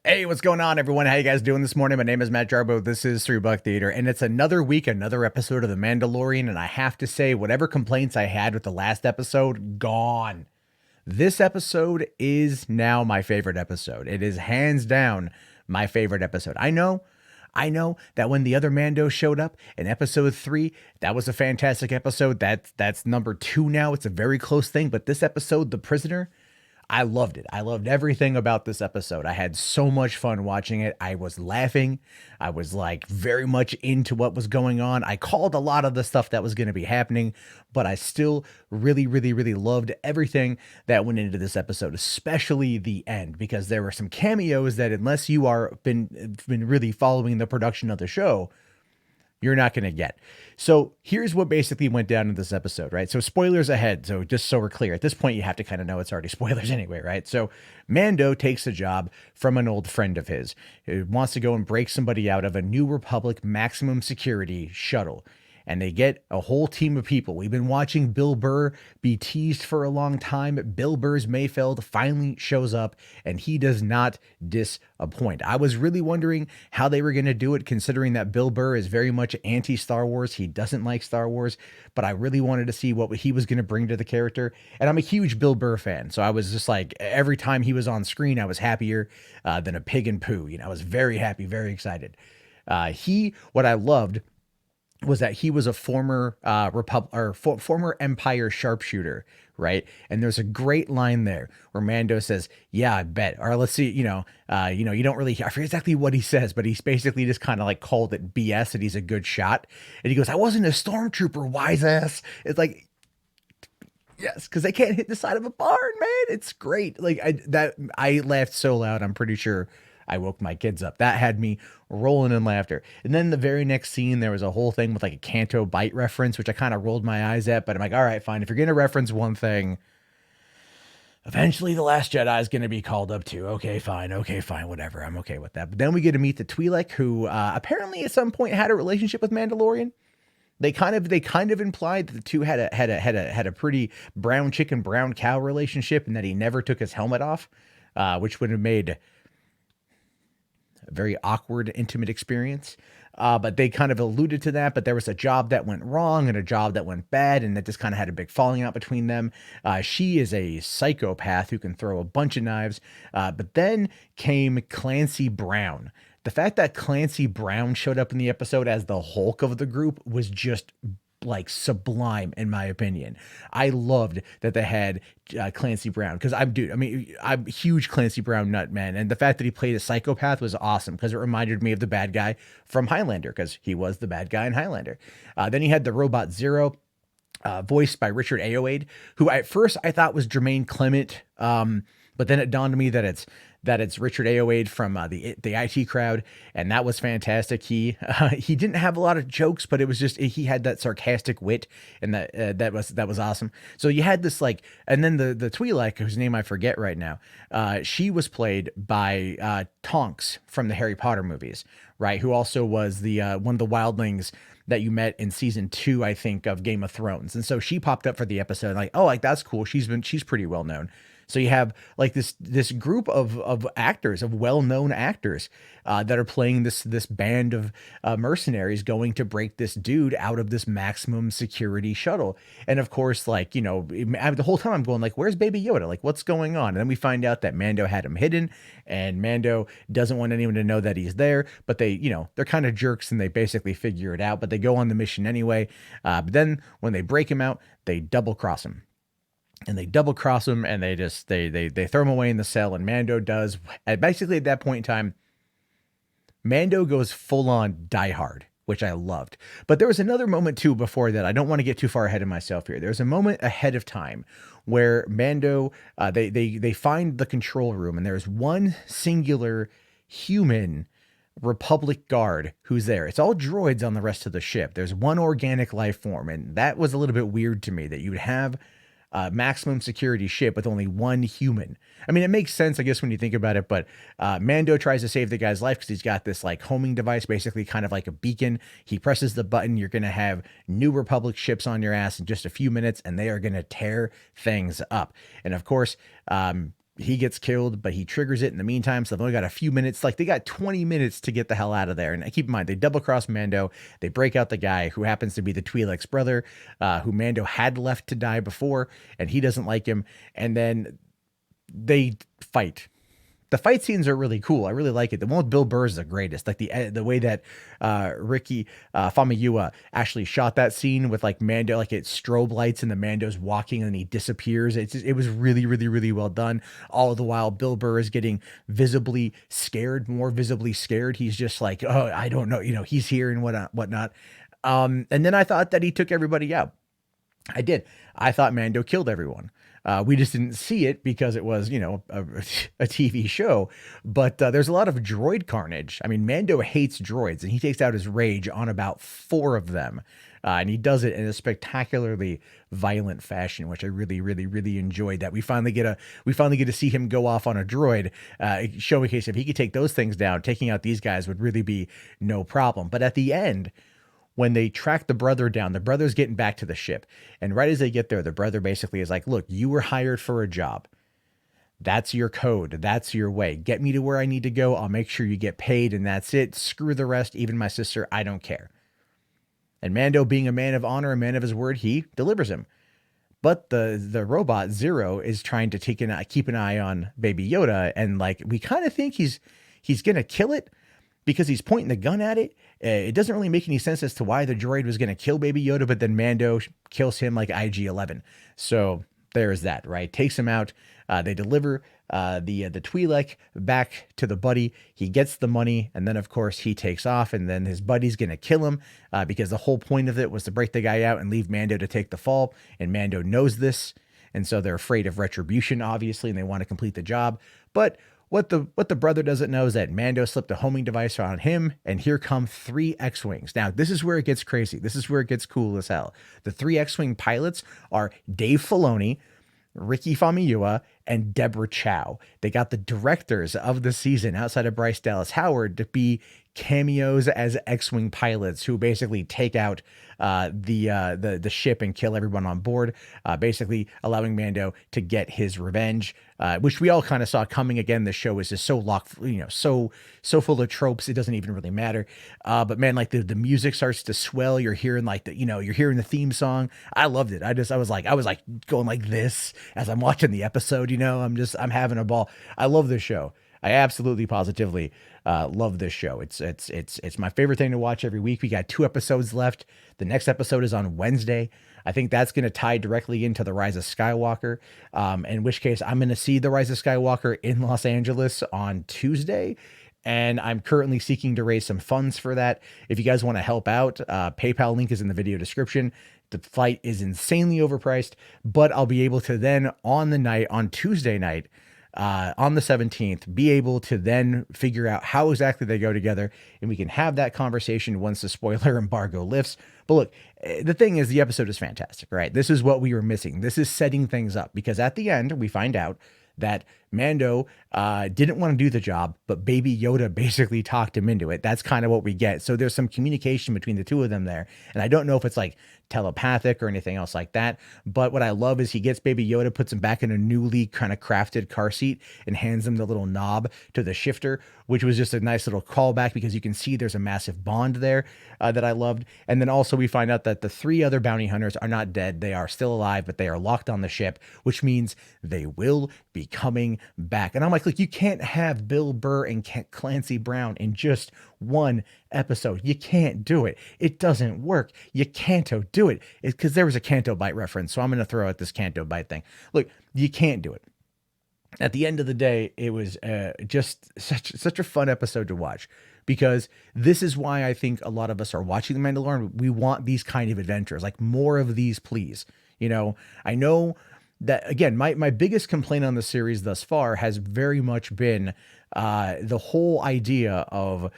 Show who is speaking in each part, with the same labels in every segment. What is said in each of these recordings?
Speaker 1: Hey, what's going on, everyone? How you guys doing this morning? My name is Matt Jarbo. This is $3 Theater, and it's another week, another episode of The Mandalorian. And I have to say, whatever complaints I had with the last episode, gone. This episode is now my favorite episode. It is hands down my favorite episode. I know that when the other Mando showed up in episode 3, that was a fantastic episode. That's number 2 now. It's a very close thing, but this episode, The Prisoner, I loved it. I loved everything about this episode. I had so much fun watching it. I was laughing. I was like very much into what was going on. I called a lot of the stuff that was going to be happening, but I still really, really, really loved everything that went into this episode, especially the end, because there were some cameos that, unless you are been really following the production of the show, you're not going to get. So here's what basically went down in this episode, right? So spoilers ahead. So just so we're clear, at this point, you have to kind of know it's already spoilers anyway, right? So Mando takes a job from an old friend of his who wants to go and break somebody out of a New Republic maximum security shuttle. And they get a whole team of people. We've been watching Bill Burr be teased for a long time. Bill Burr's Mayfeld finally shows up, and he does not disappoint. I was really wondering how they were going to do it, considering that Bill Burr is very much anti-Star Wars. He doesn't like Star Wars, but I really wanted to see what he was going to bring to the character. And I'm a huge Bill Burr fan, so I was just like, every time he was on screen, I was happier than a pig in poo. I was very happy, very excited. What I loved was that he was a former former Empire sharpshooter, right? And there's a great line there where Mando says, "Yeah, I bet." Or let's see, you don't really. I forget exactly what he says, but he's basically just kind of like called it BS that he's a good shot. And he goes, "I wasn't a stormtrooper, wise ass." It's like, yes, because they can't hit the side of a barn, man. It's great. I laughed so loud. I'm pretty sure I woke my kids up. That had me rolling in laughter. And then the very next scene, there was a whole thing with like a Canto Bite reference, which I kind of rolled my eyes at. But I'm like, all right, fine. If you're gonna reference one thing, eventually the Last Jedi is gonna be called up too. Okay, fine. Okay, fine. Whatever. I'm okay with that. But then we get to meet the Twi'lek, who apparently at some point had a relationship with Mandalorian. They kind of implied that the two had a pretty brown chicken brown cow relationship, and that he never took his helmet off, which would have made a very awkward intimate experience. But they kind of alluded to that. But there was a job that went wrong and a job that went bad, and that just kind of had a big falling out between them. She is a psychopath who can throw a bunch of knives. But then came Clancy Brown. The fact that Clancy Brown showed up in the episode as the Hulk of the group was just like sublime, in my opinion. I loved that they had Clancy Brown, because I'm a huge Clancy Brown nut, man. And the fact that he played a psychopath was awesome, because it reminded me of the bad guy from Highlander, because he was the bad guy in Highlander. Then he had the Robot Zero, voiced by Richard Ayoade, who at first I thought was Jermaine Clement, but then it dawned on me that it's Richard Ayoade from the IT Crowd, and that was fantastic. He didn't have a lot of jokes, but it was just he had that sarcastic wit, and that was awesome. So you had this like, and then the Twi'lek, whose name I forget right now, she was played by Tonks from the Harry Potter movies, right? Who also was the one of the wildlings that you met in season 2, I think, of Game of Thrones. And so she popped up for the episode, like, oh, like that's cool. She's pretty well known. So you have like this group of actors, of well-known actors, that are playing this band of mercenaries going to break this dude out of this maximum security shuttle. And of course, like, the whole time I'm going like, where's Baby Yoda? Like, what's going on? And then we find out that Mando had him hidden, and Mando doesn't want anyone to know that he's there. But they're kind of jerks, and they basically figure it out. But they go on the mission anyway. But then when they break him out, they double cross him. And they double cross him, and they throw him away in the cell. And Mando does, basically at that point in time, Mando goes full on Die Hard, which I loved. But there was another moment too before that. I don't want to get too far ahead of myself here. There's a moment ahead of time where Mando, they find the control room, and there's one singular human Republic guard who's there. It's all droids on the rest of the ship. There's one organic life form, and that was a little bit weird to me, that you would have maximum security ship with only one human. I mean, it makes sense, I guess, when you think about it, but Mando tries to save the guy's life because he's got this like homing device, basically kind of like a beacon. He presses the button. You're going to have New Republic ships on your ass in just a few minutes, and they are going to tear things up. And of course, he gets killed, but he triggers it in the meantime. So they've only got a few minutes. Like they got 20 minutes to get the hell out of there. And keep in mind, they double cross Mando. They break out the guy who happens to be the Twi'lek's brother, who Mando had left to die before, and he doesn't like him. And then they fight. The fight scenes are really cool. I really like it. The one with Bill Burr is the greatest. Like the way that Ricky Famuyiwa actually shot that scene with like Mando, like it strobe lights and the Mando's walking and he disappears. It was really, really, really well done. All the while, Bill Burr is getting visibly scared, more visibly scared. He's just like, oh, I don't know, he's here and whatnot. And then I thought that he took everybody out. I did. I thought Mando killed everyone. We just didn't see it because it was, a TV show. But there's a lot of droid carnage. I mean, Mando hates droids, and he takes out his rage on about 4 of them. And he does it in a spectacularly violent fashion, which I really, really, really enjoyed. That we finally get to see him go off on a droid, showcase if he could take those things down. Taking out these guys would really be no problem. But at the end, when they track the brother down, the brother's getting back to the ship. And right as they get there, the brother basically is like, look, you were hired for a job. That's your code. That's your way. Get me to where I need to go. I'll make sure you get paid, and that's it. Screw the rest. Even my sister, I don't care. And Mando, being a man of honor, a man of his word, he delivers him. But the robot Zero is trying to keep an eye on Baby Yoda, and like we kind of think he's gonna kill it, because he's pointing the gun at it. It doesn't really make any sense as to why the droid was going to kill Baby Yoda, but then Mando kills him like IG-11. So there's that, right? Takes him out. They deliver the Twi'lek back to the buddy. He gets the money, and then of course he takes off, and then his buddy's going to kill him because the whole point of it was to break the guy out and leave Mando to take the fall. And Mando knows this, and so they're afraid of retribution, obviously, and they want to complete the job. But what the brother doesn't know is that Mando slipped a homing device on him, and here come 3 X-Wings. Now, this is where it gets crazy. This is where it gets cool as hell. The 3 X-Wing pilots are Dave Filoni, Ricky Famuyiwa, and Deborah Chow. They got the directors of the season outside of Bryce Dallas Howard to be cameos as X-Wing pilots who basically take out the ship and kill everyone on board, basically allowing Mando to get his revenge, which we all kind of saw coming. Again, the show is just so locked, so full of tropes, it doesn't even really matter. But man, like the music starts to swell. You're hearing like you're hearing the theme song. I loved it. I was like going like this as I'm watching the episode. I'm having a ball. I love this show. I absolutely positively love this show. It's my favorite thing to watch every week. We got 2 episodes left. The next episode is on Wednesday. I think that's going to tie directly into The Rise of Skywalker, in which case I'm going to see The Rise of Skywalker in Los Angeles on Tuesday. And I'm currently seeking to raise some funds for that. If you guys want to help out, PayPal link is in the video description. The flight is insanely overpriced, but I'll be able to then on Tuesday night, on the 17th, be able to then figure out how exactly they go together, and we can have that conversation once the spoiler embargo lifts. But look, the thing is, the episode is fantastic, right? This is what we were missing. This is setting things up, because at the end, we find out that Mando didn't want to do the job, but Baby Yoda basically talked him into it. That's kind of what we get. So there's some communication between the two of them there. And I don't know if it's like telepathic or anything else like that. But what I love is he gets Baby Yoda, puts him back in a newly kind of crafted car seat, and hands him the little knob to the shifter, which was just a nice little callback, because you can see there's a massive bond there that I loved. And then also we find out that the 3 other bounty hunters are not dead. They are still alive, but they are locked on the ship, which means they will be coming back. And I'm like, look, you can't have Bill Burr and Clancy Brown in just one episode. You can't do it. It doesn't work. You can't do it. It's because there was a Canto Bite reference, so I'm going to throw out this Canto Bite thing. Look, you can't do it. At the end of the day, it was just such a fun episode to watch, because this is why I think a lot of us are watching The Mandalorian. We want these kind of adventures, like more of these, please. I know that, again, my biggest complaint on the series thus far has very much been the whole idea of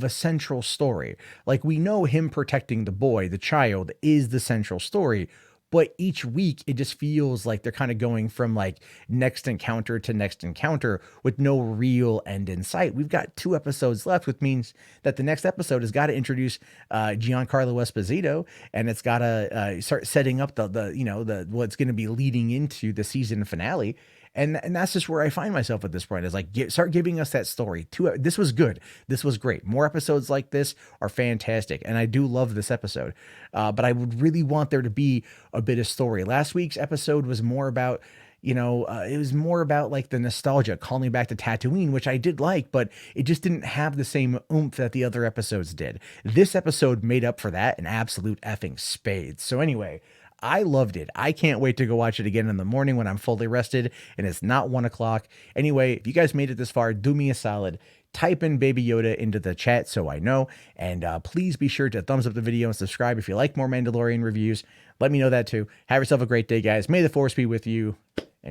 Speaker 1: a central story. Like, we know him protecting the boy, the child, is the central story, but each week it just feels like they're kind of going from like next encounter to next encounter with no real end in sight. We've got 2 episodes left, which means that the next episode has got to introduce Giancarlo Esposito, and it's got to start setting up the what's going to be leading into the season finale. And that's just where I find myself at this point, is like, start giving us that story. This was good. This was great. More episodes like this are fantastic. And I do love this episode. But I would really want there to be a bit of story. Last week's episode was more about, it was more about like the nostalgia, calling back to Tatooine, which I did like, but it just didn't have the same oomph that the other episodes did. This episode made up for that in absolute effing spades. So anyway, I loved it. I can't wait to go watch it again in the morning when I'm fully rested and it's not 1 o'clock. Anyway, if you guys made it this far, do me a solid. Type in Baby Yoda into the chat so I know. And please be sure to thumbs up the video and subscribe if you like more Mandalorian reviews. Let me know that too. Have yourself a great day, guys. May the Force be with you.